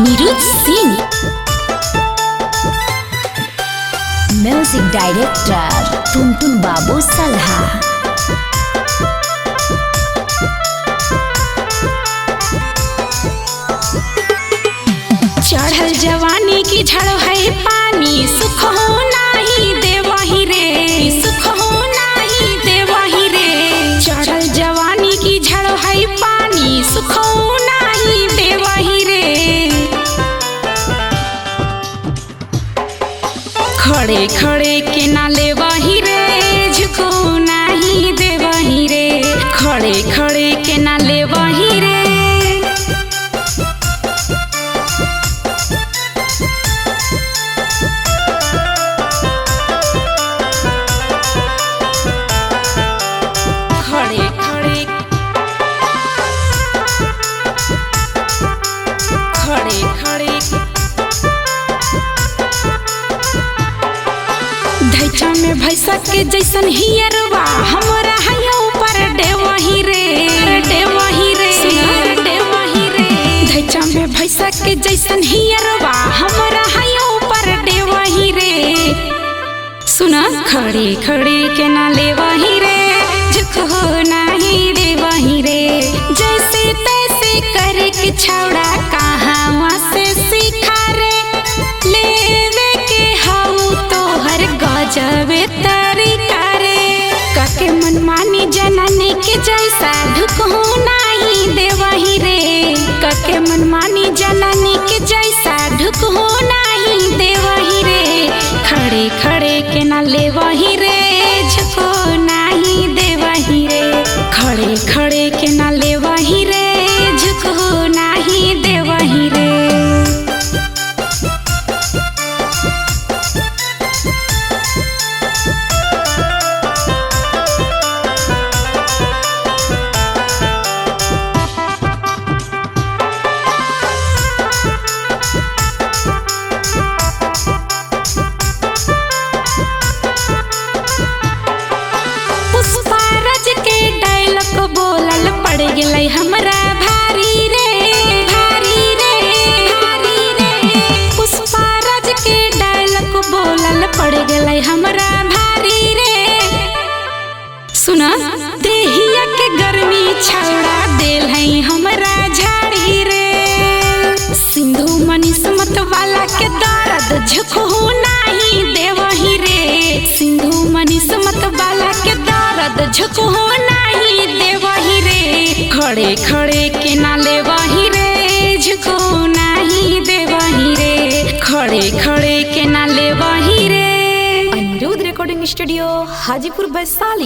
Anirudh Singh, music director टुनटुन बाबू सलहा। चढ़ल जवानी की झड़ है पानी, सुख हो नाही देवही रे, सुख हो नाही देवही रे। चढ़ल जवानी की झड़ है पानी, सुख हो नाही देवही रे। खड़े खड़े के ना लेवही रे, झुको नाही देवही रे। खड़े खड़े के ना लेवही रे। धैचा में भैंसा के जैसन हियरवा, हमरा है ऊपर डेवही रे, डेवही रे, डेवही रे। धैचा में भैंसा के जैसन हियरवा, हमरा है ऊपर डेवही रे। सुना खड़े खड़े के ना लेवही रे, झुको नाही देवही रे। जैसे तैसे करे के छौड़ा, कहाँ से सीखा रे। लेवे के हाउ तोहर गजबे तरीका रे। काके मनमानी जननी के जैसा, ढुकहु नाही देवही रे। काके मनमानी जननी के जैसा, ढुकहु नाही देवही रे। खड़े खड़े के ना लेवही रे, झुको नाही देवही रे। खड़े खड़े के ना लेवही रे, झुको नाही देवही रे। बोलल पड़ गई हमरा भारी रे, भारी रे, भारी रे। पुष्पाराज के डायलॉग बोलल पड़ गई हमरा भारी रे। सुना देहिया के गर्मी छौड़ा देल है हमरा झाड़ी रे। सिंधु मनीषमत वाला के दर्द झुको नाही देवही रे। सिंधु मनीषमत वाला के दर्द झुको नाही देवही रे। खड़े खड़े के ना लेवही रे, झुको नाही देवही रे। खड़े खड़े के ना लेवही रे। Anirudh recording studio, Hajipur Vaishali.